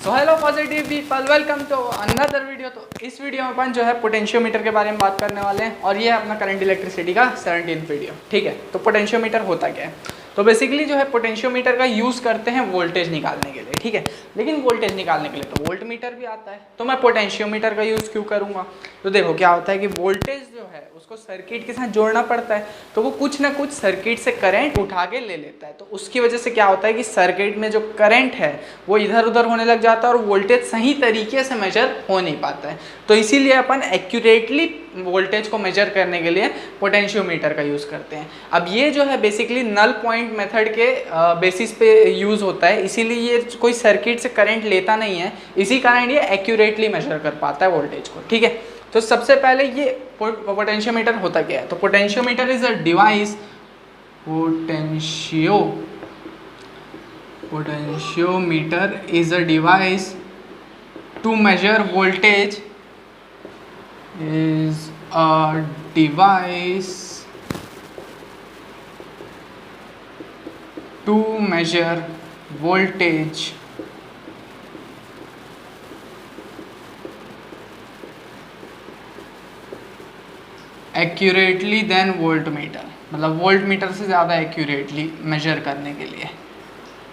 तो hello positive people, welcome to another video. तो इस वीडियो में अपन जो है पोटेंशियोमीटर के बारे में बात करने वाले हैं और ये है अपना करंट इलेक्ट्रिसिटी का 17th वीडियो। ठीक है, तो पोटेंशियोमीटर होता क्या है? तो बेसिकली जो है पोटेंशियोमीटर का यूज़ करते हैं वोल्टेज निकालने के लिए। ठीक है, लेकिन वोल्टेज निकालने के लिए तो वोल्ट मीटर भी आता है, तो मैं पोटेंशियोमीटर का यूज़ क्यों करूँगा? तो देखो क्या होता है कि वोल्टेज जो है उसको सर्किट के साथ जोड़ना पड़ता है, तो वो कुछ ना कुछ सर्किट से करंट उठा के ले लेता है। तो उसकी वजह से क्या होता है कि सर्किट में जो करंट है वो इधर उधर होने लग जाता है और वोल्टेज सही तरीके से मेजर हो नहीं पाता है। तो इसीलिए अपन एक्यूरेटली वोल्टेज को मेजर करने के लिए पोटेंशियोमीटर का यूज़ करते हैं। अब ये जो है बेसिकली नल पॉइंट मेथड के बेसिस पे यूज़ होता है, इसीलिए ये कोई सर्किट से करंट लेता नहीं है, इसी कारण ये एक्यूरेटली मेजर कर पाता है वोल्टेज को। ठीक है, तो सबसे पहले ये पोटेंशियोमीटर होता क्या है? तो potentiometer is a device, potentiometer is a device to measure voltage, is a device to measure voltage accurately than voltmeter, मतलब वोल्टमीटर से ज़्यादा एक्यूरेटली मेजर करने के लिए,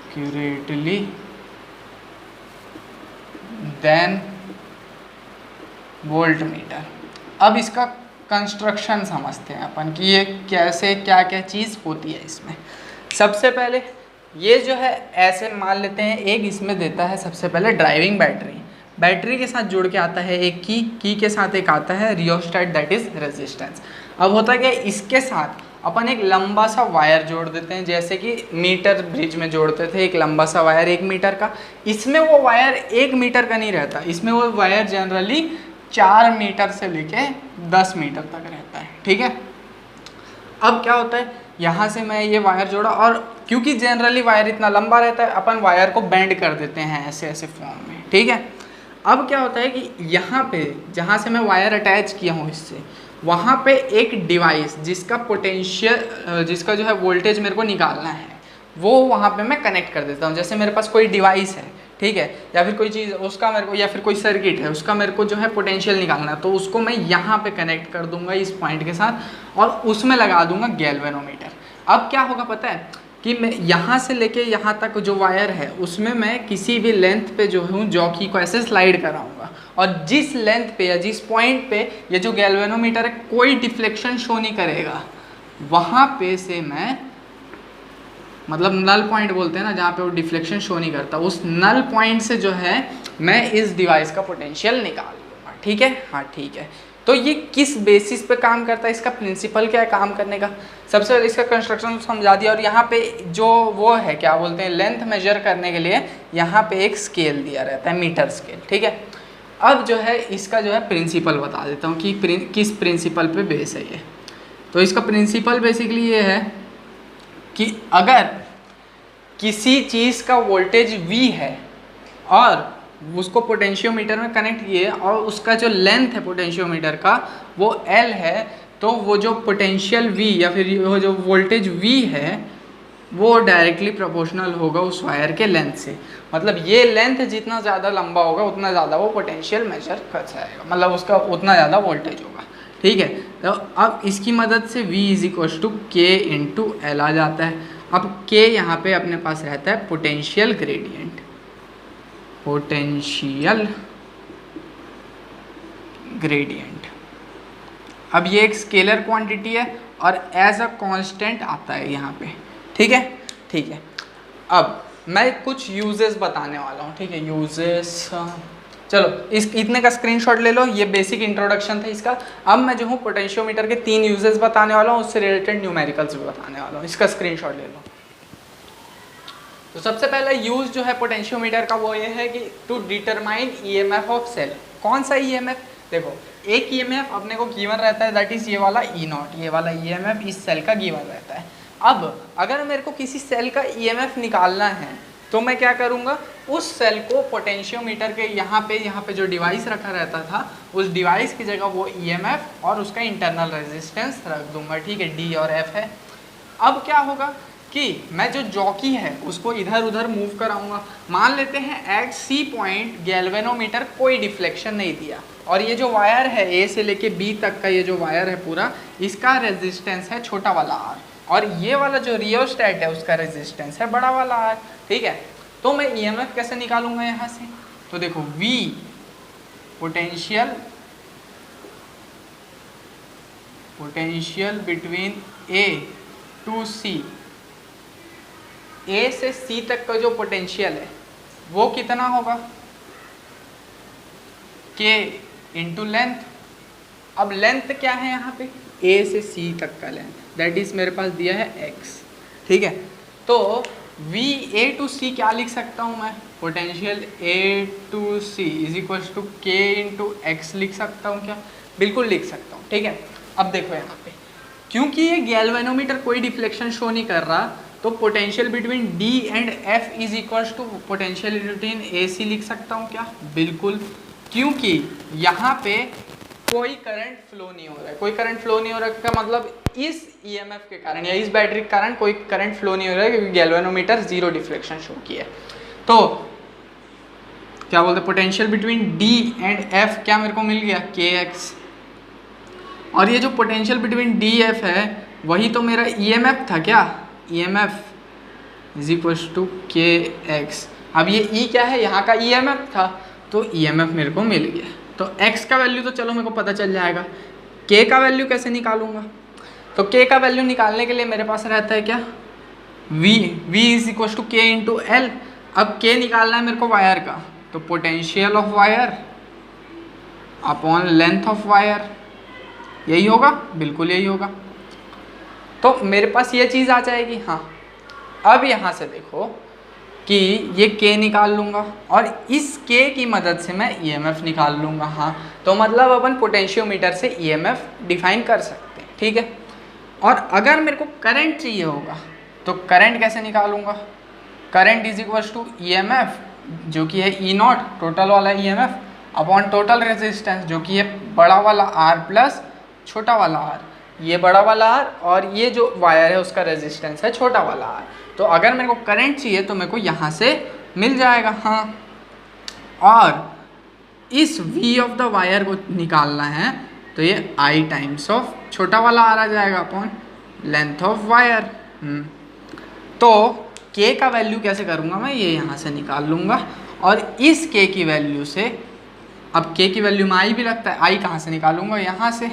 एक्यूरेटली देन वोल्टमीटर। अब इसका कंस्ट्रक्शन समझते हैं अपन कि ये कैसे क्या क्या चीज़ होती है इसमें। सबसे पहले ये जो है ऐसे मान लेते हैं, एक इसमें देता है सबसे पहले ड्राइविंग बैटरी के साथ जुड़ के आता है एक की के साथ एक आता है रियोस्टेट, दैट इज रेजिस्टेंस। अब होता क्या, इसके साथ अपन एक लंबा सा वायर जोड़ देते हैं, जैसे कि मीटर ब्रिज में जोड़ते थे एक लंबा सा वायर 1 मीटर का। इसमें वो वायर 1 मीटर का नहीं रहता, इसमें वो वायर जनरली 4 मीटर से लेके 10 मीटर तक रहता है। ठीक है, अब क्या होता है, यहाँ से मैं ये वायर जोड़ा और क्योंकि जनरली वायर इतना लंबा रहता है, अपन वायर को बेंड कर देते हैं ऐसे ऐसे फॉर्म में। ठीक है, अब क्या होता है कि यहाँ पे जहाँ से मैं वायर अटैच किया हूँ इससे, वहाँ पे एक डिवाइस जिसका पोटेंशियल, जिसका जो है वोल्टेज मेरे को निकालना है, वो वहाँ पे मैं कनेक्ट कर देता हूँ। जैसे मेरे पास कोई डिवाइस है, ठीक है, या फिर कोई चीज़ उसका मेरे को, या फिर कोई सर्किट है उसका मेरे को जो है पोटेंशियल निकालना है, तो उसको मैं यहाँ पे कनेक्ट कर दूंगा इस पॉइंट के साथ और उसमें लगा दूंगा गैल्वेनोमीटर। अब क्या होगा पता है कि मैं यहाँ से लेके यहाँ तक जो वायर है उसमें मैं किसी भी लेंथ पे जो हूँ जॉकी को ऐसे स्लाइड कराऊंगा और जिस लेंथ पे या जिस पॉइंट पे ये जो गैल्वेनोमीटर है कोई डिफ्लेक्शन शो नहीं करेगा, वहाँ पे से मैं, मतलब नल पॉइंट बोलते हैं ना जहाँ पे वो डिफ्लेक्शन शो नहीं करता, उस नल पॉइंट से जो है मैं इस डिवाइस का पोटेंशियल निकाल लूँगा। ठीक है, हाँ ठीक है। तो ये किस बेसिस पे काम करता है, इसका प्रिंसिपल क्या है काम करने का? सबसे पहले इसका कंस्ट्रक्शन समझा दिया और यहाँ पे जो वो है क्या बोलते हैं, लेंथ मेजर करने के लिए यहाँ पे एक स्केल दिया रहता है, मीटर स्केल। ठीक है, अब जो है इसका जो है प्रिंसिपल बता देता हूँ कि किस प्रिंसिपल पे बेस है ये। तो इसका प्रिंसिपल बेसिकली ये है कि अगर किसी चीज़ का वोल्टेज V है और उसको पोटेंशियोमीटर में कनेक्ट किए और उसका जो लेंथ है पोटेंशियोमीटर का वो L है, तो वो जो पोटेंशियल V या फिर वो जो वोल्टेज V है वो डायरेक्टली प्रोपोर्शनल होगा उस वायर के लेंथ से। मतलब ये लेंथ जितना ज़्यादा लंबा होगा उतना ज़्यादा वो पोटेंशियल मेजर कर जाएगा, मतलब उसका उतना ज़्यादा वोल्टेज होगा। ठीक है, तो अब इसकी मदद से V = K × L आ जाता है। अब K यहाँ पे अपने पास रहता है पोटेंशियल ग्रेडियंट, अब ये एक स्केलर क्वांटिटी है और एज अ कांस्टेंट आता है यहाँ पे। ठीक है, ठीक है। अब मैं कुछ यूजेस बताने वाला हूँ। ठीक है, यूजेस, चलो इस इतने का स्क्रीनशॉट ले लो, ये बेसिक इंट्रोडक्शन था इसका। अब मैं जो हूँ पोटेंशियोमीटर के 3 यूजेस बताने वाला हूँ, उससे रिलेटेड न्यूमेरिकल्स भी बताने वाला हूँ। इसका स्क्रीनशॉट ले लो। तो सबसे पहला यूज जो है पोटेंशियोमीटर का वो ये है कि to determine EMF of cell. कौन सा ईएमएफ? देखो एक ईएमएफ अपने को गिवन रहता है, दैट इज ये वाला E0, ये वाला ईएमएफ इस सेल का गिवन रहता है। अब अगर मेरे को किसी सेल का ईएमएफ निकालना है तो मैं क्या करूँगा, उस सेल को पोटेंशियोमीटर के यहाँ पे जो डिवाइस रखा रहता था उस डिवाइस की जगह वो ईएमएफ और उसका इंटरनल रेजिस्टेंस रख दूंगा। ठीक है, D और F है। अब क्या होगा कि मैं जो जॉकी है उसको इधर उधर मूव कराऊंगा। मान लेते हैं एट सी पॉइंट गैल्वेनोमीटर कोई डिफ्लेक्शन नहीं दिया, और ये जो वायर है ए से लेके बी तक का ये जो वायर है पूरा, इसका रेजिस्टेंस है छोटा वाला आर, और ये वाला जो रियोस्टेट है उसका रेजिस्टेंस है बड़ा वाला आर। ठीक है, तो मैं ईएमएफ कैसे निकालूंगा यहाँ से? तो देखो V potential between A to C, A से C तक का जो पोटेंशियल है वो कितना होगा? K into length. अब लेंथ क्या है यहाँ पे? A से C तक का लेंथ, दैट इज मेरे पास दिया है x। ठीक है, तो V A टू C क्या लिख सकता हूँ मैं? Potential A to C is equal to K into X लिख सकता हूँ क्या? बिल्कुल लिख सकता हूँ। ठीक है, अब देखो यहाँ पे, क्योंकि ये गैल्वेनोमीटर कोई डिफ्लेक्शन शो नहीं कर रहा, तो potential between D and F is equal to potential between AC लिख सकता हूँ क्या? बिल्कुल, क्योंकि यहाँ पे कोई करंट फ्लो नहीं हो रहा है। कोई करंट फ्लो नहीं हो रहा का मतलब इस ईएमएफ के कारण या इस बैटरी के कारण कोई करंट फ्लो नहीं हो रहा है, क्योंकि गैल्वेनोमीटर जीरो डिफ्लेक्शन शो किया है। तो क्या बोलते हैं, potential between D and F क्या मेरे को मिल गया? KX। और ये जो पोटेंशियल बिटवीन DF है वही तो मेरा ईएमएफ था क्या? EMF is equal to KX। अब ये E क्या है? यहाँ का ईएमएफ था, तो ईएमएफ मेरे को मिल गया। तो x का वैल्यू तो चलो मेरे को पता चल जाएगा, k का वैल्यू कैसे निकालूंगा? तो k का वैल्यू निकालने के लिए मेरे पास रहता है क्या? v is equal to k into L. अब k निकालना है मेरे को वायर का, तो potential of wire upon length of wire, यही होगा? बिल्कुल यही होगा। तो मेरे पास ये चीज़ आ जाएगी। हाँ, अब यहाँ से देखो कि ये k निकाल लूँगा और इस k की मदद से मैं EMF निकाल लूँगा। हाँ, तो मतलब अपन पोटेंशियोमीटर से EMF डिफाइन कर सकते हैं। ठीक है, और अगर मेरे को करंट चाहिए होगा तो करंट कैसे निकालूँगा? Current is equal to EMF जो कि है E0 टोटल वाला EMF अपॉन टोटल रेजिस्टेंस जो कि है बड़ा वाला R प्लस छोटा वाला R। ये बड़ा वाला R और ये जो वायर है उसका रेजिस्टेंस है छोटा वाला R। तो अगर मेरे को करंट चाहिए तो मेरे को यहाँ से मिल जाएगा। हाँ, और इस V ऑफ द वायर को निकालना है तो ये I टाइम्स ऑफ छोटा वाला R आ जाएगा अपॉन लेंथ ऑफ वायर। तो K का वैल्यू कैसे करूँगा मैं? ये यहाँ से निकाल लूँगा और इस K की वैल्यू से, अब K की वैल्यू में I भी लगता है, I कहाँ से निकालूँगा? यहाँ से,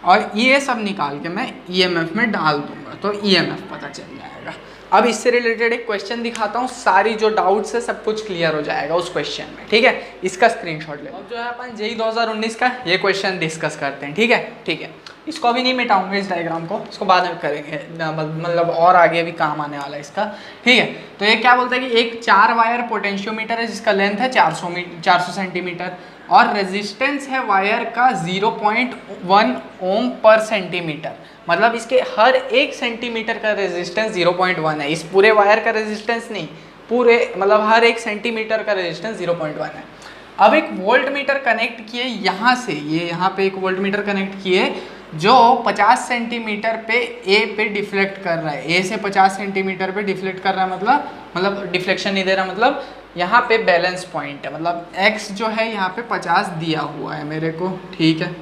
और ये सब निकाल के मैं EMF में डाल दूँगा तो EMF पता चल जाएगा। अब इससे रिलेटेड एक क्वेश्चन दिखाता हूँ, सारी जो डाउट्स है सब कुछ क्लियर हो जाएगा उस क्वेश्चन में। ठीक है, इसका स्क्रीनशॉट ले। अब जो है अपन JEE 2019 का ये क्वेश्चन डिस्कस करते हैं। ठीक है, ठीक है, इसको अभी नहीं मिटाऊंगा इस डायग्राम को, इसको बाद में करेंगे, मतलब और आगे भी काम आने वाला है इसका। ठीक है, तो ये क्या बोलता है कि एक 4 वायर पोटेंशियोमीटर है जिसका लेंथ है 400 सेंटीमीटर और रेजिस्टेंस है वायर का 0.1 ओम पर सेंटीमीटर। मतलब इसके हर एक सेंटीमीटर का रेजिस्टेंस 0.1 है, इस पूरे वायर का रेजिस्टेंस नहीं, पूरे मतलब हर एक सेंटीमीटर का रेजिस्टेंस 0.1 है। अब एक वोल्ट मीटर कनेक्ट किए यहाँ से, ये यहाँ पे एक वोल्ट मीटर कनेक्ट किए जो 50 सेंटीमीटर पे A पे डिफ्लेक्ट कर रहा है, A से 50 सेंटीमीटर पे डिफ्लेक्ट कर रहा है, मतलब डिफ्लेक्शन नहीं दे रहा, मतलब यहाँ पे बैलेंस पॉइंट है, मतलब x जो है यहाँ पे 50 दिया हुआ है मेरे को। ठीक है,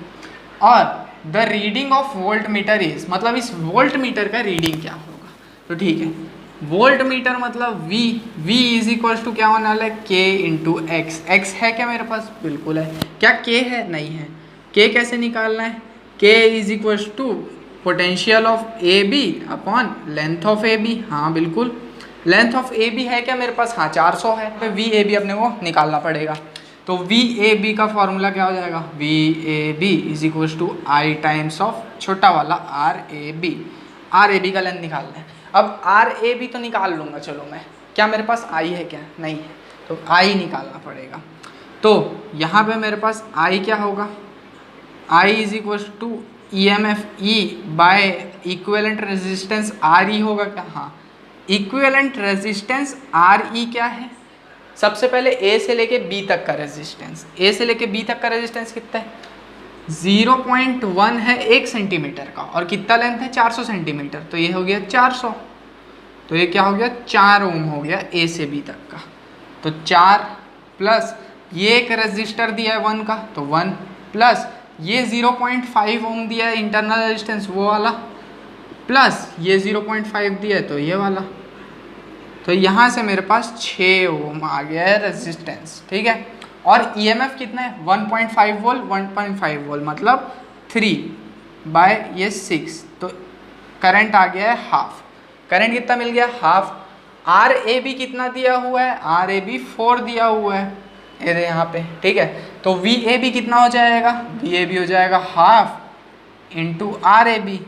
और the reading of volt meter is, मतलब इस वोल्ट मीटर का रीडिंग क्या होगा? तो ठीक है, वोल्ट मीटर मतलब V इज इक्वल टू क्या होने वाला है? K into x. एक्स है क्या मेरे पास? बिल्कुल है। क्या K है? नहीं है। K कैसे निकालना है? K is equal to potential of AB upon length of AB। हाँ बिल्कुल, लेंथ ऑफ AB है क्या मेरे पास? हाँ 400 है, तो VAB अपने को निकालना पड़ेगा। तो VAB का फॉर्मूला क्या हो जाएगा? VAB is equal to I times of छोटा वाला RAB। RAB का लेंथ निकालना है। अब RAB तो निकाल लूँगा चलो मैं, क्या मेरे पास I है क्या? नहीं है, तो I निकालना पड़ेगा। तो यहाँ पे मेरे पास I क्या होगा? I is equal to EMF E by equivalent resistance RE होगा क्या? हाँ, इक्विवेलेंट रेजिस्टेंस RE क्या है? सबसे पहले A से लेके B तक का रेजिस्टेंस, A से लेके B तक का रेजिस्टेंस कितना है? 0.1 है 1 सेंटीमीटर का, और कितना लेंथ है? 400 सेंटीमीटर, तो ये हो गया 400। तो ये क्या हो गया 4 ओम हो गया ए से बी तक का। तो 4 प्लस ये एक रजिस्टर दिया है 1 का, तो 1 प्लस ये 0.5 ओम दिया है इंटरनल रेजिस्टेंस वो वाला, प्लस ये 0.5 दिया है तो ये वाला। तो यहाँ से मेरे पास 6 ओम आ गया है रेजिस्टेंस, ठीक है। और ईएमएफ कितना है 1.5 वोल्ट, 1.5 वोल्ट मतलब 3/6, तो करंट आ गया है हाफ। करंट कितना मिल गया हाफ। आर ए बी कितना दिया हुआ है, आर ए बी 4 दिया हुआ है ये यहाँ पे, ठीक है। तो वी ए बी कितना हो जाएगा, वी ए बी हो जाएगा half into R A B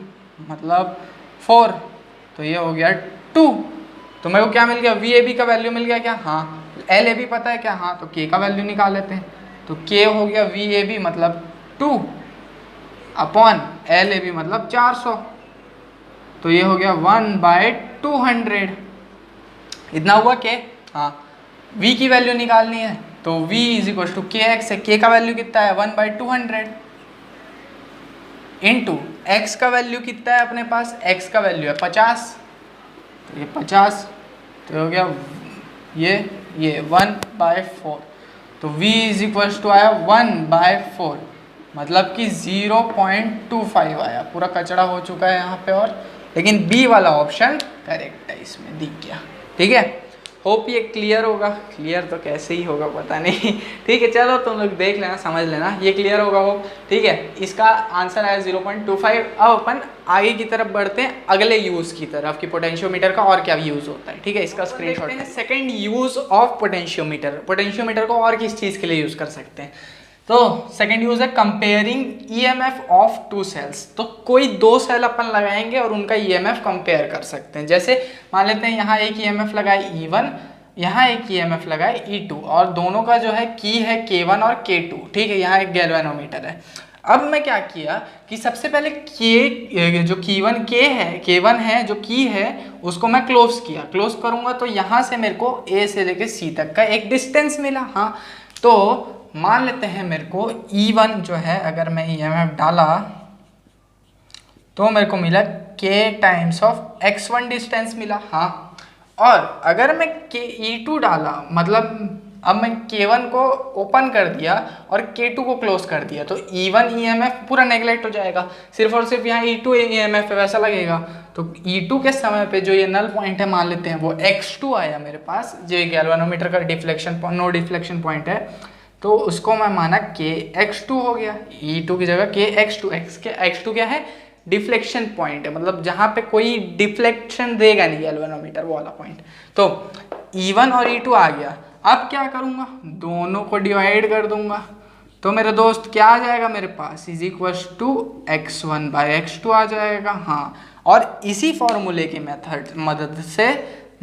मतलब 4, तो ये हो गया 2। तो मेरे को क्या मिल गया, वी ए बी का वैल्यू मिल गया क्या, हाँ। एल ए बी पता है क्या, हाँ, तो के का वैल्यू निकाल लेते हैं। तो के हो गया वी ए बी मतलब 2 अपॉन एल ए बी मतलब 400, तो ये हो गया 1/200। इतना हुआ के, हाँ। v की वैल्यू निकालनी है तो v इज इक्वल टू के एक्स है। k का वैल्यू कितना है 1/200 इंटू x का वैल्यू कितना है अपने पास, x का वैल्यू है 50, तो ये 50, तो हो गया ये 1/4। तो v इज इक्वल टू आया 1/4 मतलब कि 0.25 आया। पूरा कचरा हो चुका है यहाँ पे, और लेकिन बी वाला ऑप्शन करेक्ट है इसमें, दिख गया, ठीक है। होप ये क्लियर होगा, क्लियर तो कैसे ही होगा पता नहीं ठीक है, चलो तुम लोग देख लेना, समझ लेना, ये क्लियर होगा होप, ठीक है। इसका आंसर आया 0.25। अब अपन आगे की तरफ बढ़ते हैं अगले यूज़ की तरफ कि पोटेंशियोमीटर का और क्या यूज़ होता है, ठीक है। इसका स्क्रीनशॉट है। Second use of potentiometer, potentiometer को और किस चीज़ के लिए यूज़ कर सकते हैं, तो सेकंड यूज है कंपेयरिंग ईएमएफ ऑफ 2 सेल्स। तो कोई 2 सेल अपन लगाएंगे और उनका ईएमएफ कंपेयर कर सकते हैं। जैसे मान लेते हैं यहाँ एक ईएमएफ लगाए E1, यहाँ एक ईएमएफ लगाए E2, और दोनों का जो है की है K1 और K2, ठीक है। यहाँ एक गैल्वेनोमीटर है। अब मैं क्या किया कि सबसे पहले के जो K1 है जो की है उसको मैं क्लोज किया। क्लोज करूँगा तो यहाँ से मेरे को A से लेके C तक का एक डिस्टेंस मिला, हाँ। तो मान लेते हैं मेरे को E1 जो है, अगर मैं EMF डाला तो मेरे को मिला K times of x1 distance मिला, हाँ। और अगर मैं E2 डाला मतलब अब मैं K1 को ओपन कर दिया और K2 को क्लोज कर दिया, तो E1 EMF पूरा नेगलेक्ट हो जाएगा, सिर्फ और सिर्फ यहाँ E2 EMF वैसा लगेगा। तो E2 के समय पे जो ये नल पॉइंट है मान लेते हैं वो x2 आया मेरे पास, जो गैल्वेनोमीटर का डिफ्लेक्शन नो डिफ्लेक्शन पॉइंट है, तो उसको मैं माना kx2 हो गया। E2 की जगह kx2, x2 क्या है, डिफ्लेक्शन पॉइंट है, मतलब जहाँ पे कोई डिफ्लेक्शन देगा नहीं गैल्वेनोमीटर वो वाला पॉइंट। तो E1 और E2 आ गया। अब क्या करूँगा, दोनों को डिवाइड कर दूंगा, तो मेरे दोस्त क्या आ जाएगा मेरे पास, इज इक्वल टू x1/x2 आ जाएगा, हाँ। और इसी फॉर्मूले की मदद से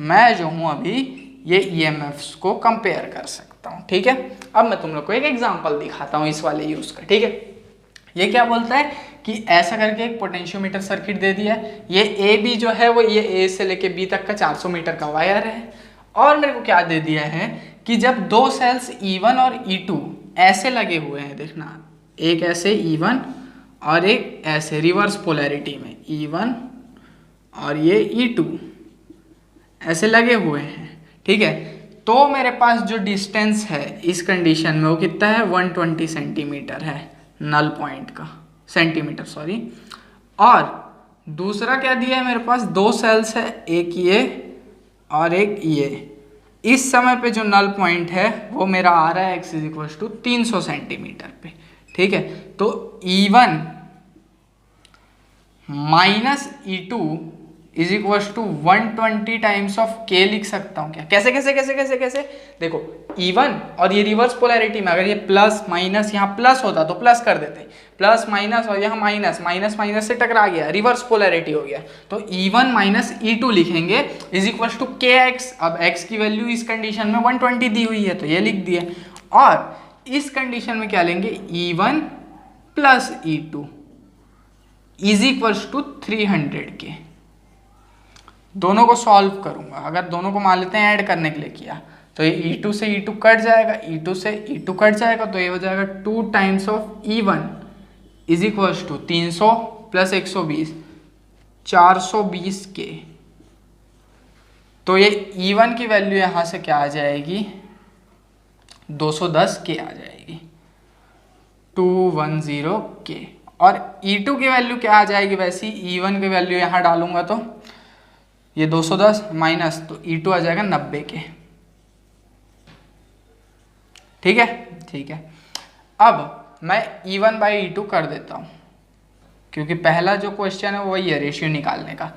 मैं जो हूँ अभी ये EMFs को कंपेयर कर सकता हूँ, ठीक है। अब मैं तुम लोग को एक एग्जांपल दिखाता हूँ इस वाले यूज का, ठीक है। ये क्या बोलता है कि ऐसा करके एक पोटेंशियोमीटर सर्किट दे दिया है। ये ए बी जो है वो ये ए से लेके बी तक का 400 मीटर का वायर है, और मेरे को क्या दे दिया है कि जब 2 सेल्स E1 और E2 ऐसे लगे हुए हैं, देखना, एक ऐसे E1 और एक ऐसे रिवर्स पोलैरिटी में E1 और ये E2 ऐसे लगे हुए हैं, ठीक है। तो मेरे पास जो डिस्टेंस है इस कंडीशन में वो कितना है, 120 सेंटीमीटर है नल पॉइंट का, सेंटीमीटर सॉरी। और दूसरा क्या दिया है मेरे पास, 2 सेल्स है, एक ये और एक ये। इस समय पे जो नल पॉइंट है वो मेरा आ रहा है x = 300 सेंटीमीटर पे, ठीक है। तो E1 minus E2 is equal to 120 times of K लिख सकता हूँ क्या, कैसे कैसे कैसे कैसे कैसे, देखो E1 और ये रिवर्स पोलैरिटी में अगर ये प्लस माइनस यहाँ प्लस होता तो प्लस कर देते, प्लस माइनस और यहाँ माइनस, माइनस माइनस से टकरा गया, रिवर्स पोलैरिटी हो गया। तो E1 माइनस E2 लिखेंगे इज इक्वल टू KX। अब x की वैल्यू इस कंडीशन में 120 दी हुई है तो ये लिख दिए, और इस कंडीशन में क्या लेंगे, E1 plus E2 is equal to 300K। दोनों को सॉल्व करूंगा, अगर दोनों को मान लेते हैं ऐड करने के लिए किया तो ये E2 से E2 कट जाएगा, E2 से E2 कट जाएगा, तो ये हो जाएगा 2 times of E1 is equal to 300 plus 120 420K। तो ये E1 की वैल्यू यहाँ से क्या आ जाएगी, 210 के आ जाएगी, 210 के। और E2 की वैल्यू क्या आ जाएगी, वैसी E1 की वैल्यू यहाँ डालूंगा तो ये 210 माइनस, तो E2 आ जाएगा 90 के। ठीक है, ठीक है। अब मैं E1 बाई E2 कर देता हूँ, क्योंकि पहला जो क्वेश्चन है वही है रेशियो निकालने का।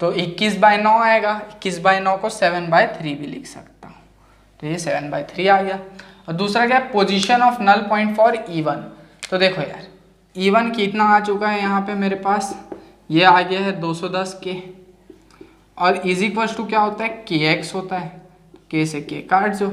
तो 21/9 आएगा, 21/9 को 7/3 भी लिख सकता हूँ, तो ये 7/3 आ गया। और दूसरा क्या है, position of null point for E1। तो देखो यार, E1 कितना आ चुका है यहाँ पे मेरे पास, ये आ गया है 210 के। और इज इक्वल टू क्या होता है, kx होता है, k से k काट दो,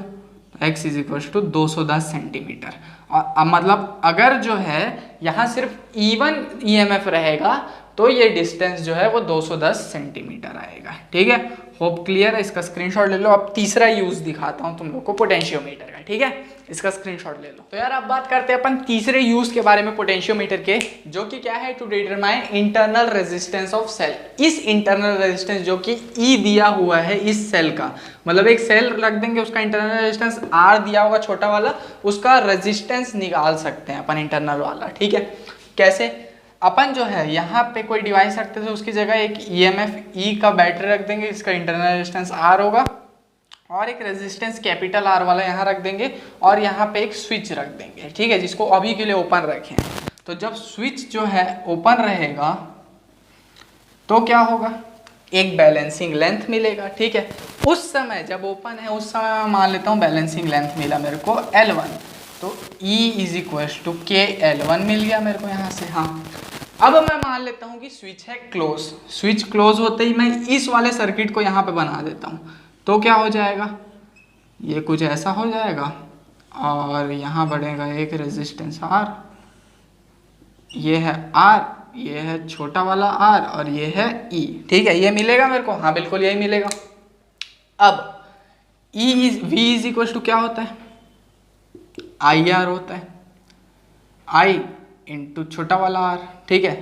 x is equal to 210 centimetre. और मतलब अगर जो है यहाँ सिर्फ E1 EMF रहेगा तो ये डिस्टेंस जो है वो 210 सेंटीमीटर आएगा। ठीक है, होप क्लियर है। इसका स्क्रीनशॉट ले लो। अब तीसरा यूज दिखाता हूँ तुम लोग को पोटेंशियोमीटर का। ठीक है, इसका स्क्रीनशॉट ले लो। तो यार अब बात करते हैं अपन तीसरे यूज के बारे में पोटेंशियोमीटर के, जो कि क्या है, to determine internal resistance of cell. इस इंटरनल रेजिस्टेंस जो कि E दिया हुआ है इस सेल का, मतलब एक सेल रख देंगे, उसका इंटरनल रेजिस्टेंस R दिया होगा छोटा वाला, उसका रेजिस्टेंस निकाल सकते हैं अपन इंटरनल वाला। ठीक है, कैसे, अपन जो है यहाँ पे कोई डिवाइस रखते थे, उसकी जगह एक EMF E का बैटरी रख देंगे, इसका इंटरनल रेजिस्टेंस R होगा, और एक रेजिस्टेंस कैपिटल R वाला यहाँ रख देंगे, और यहाँ पे एक स्विच रख देंगे। ठीक है, जिसको अभी के लिए ओपन रखें। तो जब स्विच जो है ओपन रहेगा तो क्या होगा, एक बैलेंसिंग लेंथ मिलेगा। ठीक है, उस समय जब ओपन है उस समय मैं मान लेता हूँ बैलेंसिंग लेंथ मिला मेरे को L1, तो E इज इक्वल टू के L1 मिल गया मेरे को यहाँ से। हाँ, अब मैं मान लेता हूँ कि स्विच है क्लोज। स्विच क्लोज होते ही मैं इस वाले सर्किट को यहाँ पे बना देता हूँ, तो क्या हो जाएगा, ये कुछ ऐसा हो जाएगा, और यहाँ बढ़ेगा एक रेजिस्टेंस R, ये है R, ये है छोटा वाला R, और ये है E। ठीक है, ये मिलेगा मेरे को, हाँ बिल्कुल यही मिलेगा। अब V इज इक्वल टू क्या होता है, IR होता है, I इंटू छोटा वाला R। ठीक है,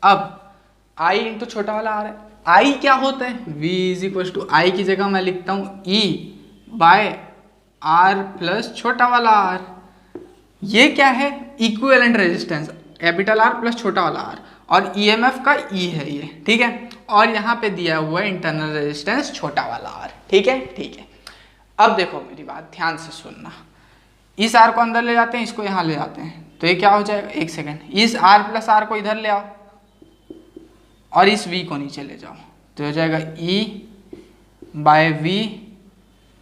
अब I इंटू छोटा वाला R है, I क्या होता है, V is equal to I की जगह मैं लिखता हूँ E बाय R प्लस छोटा वाला R। ये क्या है, equivalent resistance, capital R plus छोटा वाला R, और EMF का E है ये। ठीक है, और यहाँ पे दिया हुआ है इंटरनल रेजिस्टेंस छोटा वाला R। ठीक है, ठीक है। अब देखो मेरी बात ध्यान से सुनना, इस R को अंदर ले जाते हैं, इसको यहाँ ले जाते हैं, तो ये क्या हो जाएगा, एक सेकेंड, इस R प्लस R को इधर ले आओ और इस V को नीचे ले जाओ, तो हो जाएगा E by V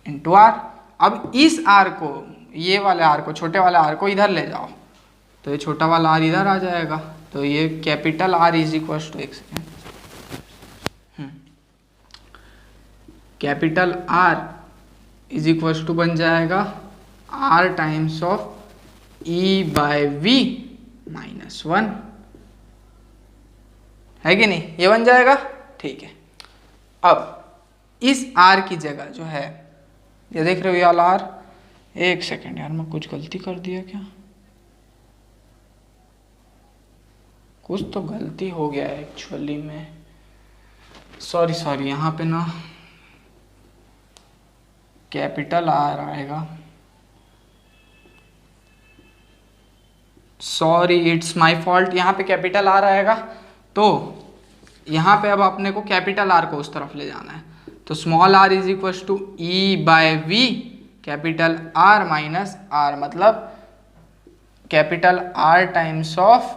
into R। अब इस R को, ये वाले R को, छोटे वाले R को इधर ले जाओ, तो ये छोटा वाला R इधर आ जाएगा, तो ये capital R is equal to, एक second, capital R is equal to बन जाएगा R times of E by V minus 1, है कि नहीं, ये बन जाएगा। ठीक है, अब इस R की जगह जो है, ये देख रहे हो ये वाला R, एक सेकेंड यार, मैं कुछ गलती कर दिया क्या, कुछ तो गलती हो गया है एक्चुअली में, सॉरी, यहाँ पे ना कैपिटल R आएगा, सॉरी इट्स माय फॉल्ट, यहाँ पे कैपिटल R आएगा, तो यहाँ पे अब अपने को कैपिटल R को उस तरफ ले जाना है, तो small r is equal to E by V capital R minus R, मतलब capital R times of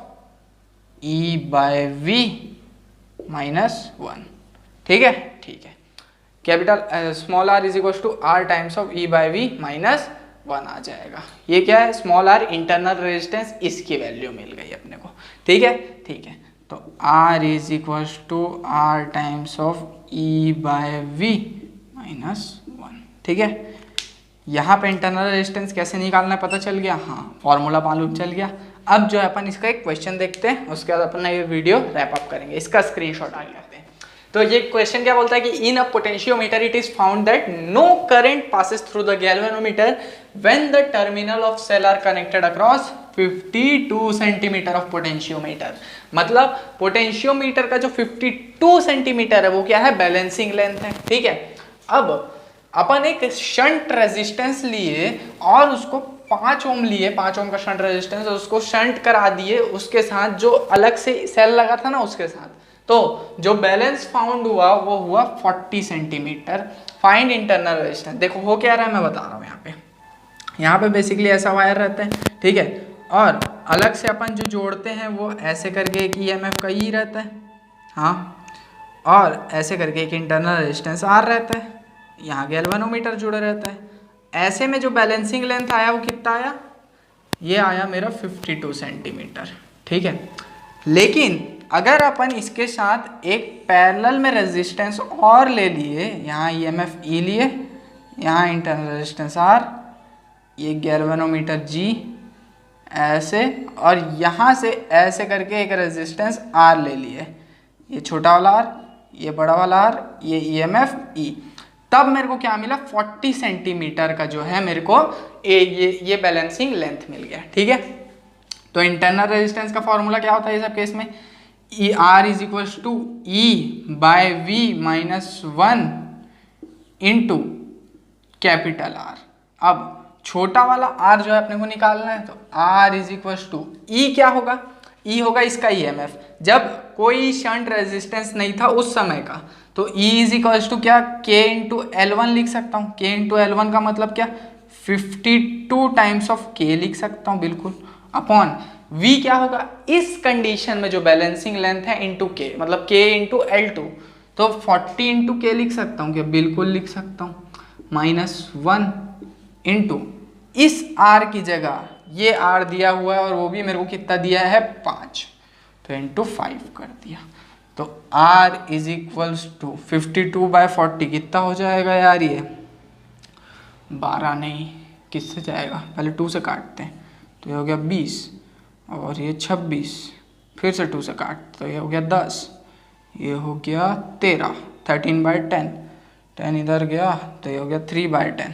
E by V minus 1। ठीक है, ठीक है, capital small r is equal to R times of E by V minus 1 आ जाएगा। ये क्या है, स्मॉल r इंटरनल रेजिस्टेंस, इसकी वैल्यू मिल गई अपने को। ठीक है, ठीक है, तो R is equal to R times of E by V minus 1। ठीक है, यहाँ पे इंटरनल रेजिस्टेंस कैसे निकालना है पता चल गया, हाँ फॉर्मूला मालूम चल गया। अब जो है अपन इसका एक क्वेश्चन देखते हैं, उसके बाद अपन ये वीडियो रैप अप करेंगे। इसका स्क्रीनशॉट आ करते हैं। तो ये क्वेश्चन क्या बोलता है कि in a potentiometer it is found that no current passes through the galvanometer when the terminal of cell are connected across 52 centimetre of potentiometer. मतलब पोटेंशियोमीटर का जो 52 सेंटीमीटर है वो क्या है, बैलेंसिंग लेंथ है। ठीक है, अब अपन एक शंट रेजिस्टेंस लिए और उसको 5 ओम लिए, 5 ओम का शंट रेजिस्टेंस, उसको शंट करा दिए उसके साथ जो अलग से सेल लगा था ना उसके साथ, तो जो बैलेंस फाउंड हुआ वो हुआ 40 सेंटीमीटर। Find internal resistance. देखो हो क्या रहा है मैं बता रहा हूँ। यहाँ पे बेसिकली ऐसा वायर रहता है, ठीक है, और अलग से अपन जो जोड़ते हैं वो ऐसे करके एक ईएमएफ का ई रहता है, हाँ, और ऐसे करके एक इंटरनल रेजिस्टेंस आर रहता है, यहाँ गैल्वेनोमीटर जुड़ा रहता है। ऐसे में जो बैलेंसिंग लेंथ आया वो कितना आया, ये आया मेरा 52 सेंटीमीटर। ठीक है, लेकिन अगर अपन इसके साथ एक पैरेलल में रेजिस्टेंस और ले लिए, यहाँ ईएमएफ ई लिए, यहाँ इंटरनल रेजिस्टेंस आर, ये गैल्वेनोमीटर जी ऐसे, और यहाँ से ऐसे करके एक रेजिस्टेंस आर ले लिए, ये छोटा वाला आर, ये बड़ा वाला आर, ये ईएमएफ ई, तब मेरे को क्या मिला, 40 सेंटीमीटर का जो है मेरे को ये बैलेंसिंग लेंथ मिल गया। ठीक है, तो इंटरनल रेजिस्टेंस का फॉर्मूला क्या होता है ये सब केस में, E R is equal to E by V minus 1 into capital R. अब छोटा वाला आर जो है अपने को निकालना है, तो आर इज इक्वल टू ई क्या होगा, ई होगा इसका ईएमएफ, जब कोई शंट रेजिस्टेंस नहीं था उस समय का, तो ई इज इक्वल टू क्या, के इंटू L1 लिख सकता हूँ। के इंटू L1 का मतलब क्या, 52 टाइम्स ऑफ के लिख सकता हूँ बिल्कुल, अपॉन V क्या होगा इस कंडीशन में जो बैलेंसिंग लेंथ है इंटू के, मतलब K इंटू L2, तो 40 इंटू के लिख सकता हूँ क्या, बिल्कुल लिख सकता हूँ, माइनस 1 इंटू इस R की जगह ये R दिया हुआ है और वो भी मेरे को कितना दिया है 5, तो इंटू 5 कर दिया, तो R इज इक्वल्स टू 52/40 कितना हो जाएगा यार, ये 12 नहीं, किससे जाएगा, पहले 2 से काटते हैं, तो ये हो गया 20, और ये 26, फिर से 2 से काट, तो ये हो गया 10, ये हो गया 13, 13/10, 10 इधर गया तो ये हो गया 3/10,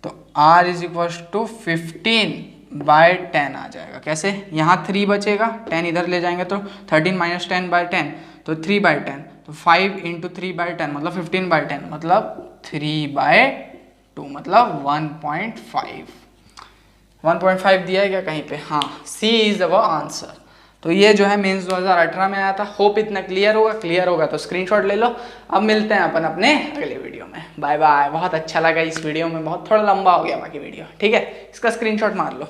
तो R इज इक्वल टू 15/10 आ जाएगा। कैसे, यहाँ 3 बचेगा, 10 इधर ले जाएंगे तो 13 माइनस 10/10, तो 3/10, तो 5 इंटू 3/10 मतलब 15/10, मतलब 3/2, मतलब 1.5 दिया है क्या कहीं पे, हाँ, C इज अवर आंसर। तो ये जो है मेंस 2018 में आया था। होप इतना क्लियर होगा, क्लियर होगा तो स्क्रीनशॉट ले लो। अब मिलते हैं अपन अपने अगले वीडियो में, बाय बाय। बहुत अच्छा लगा इस वीडियो में, बहुत थोड़ा लंबा हो गया बाकी वीडियो, ठीक है, इसका स्क्रीनशॉट मार लो।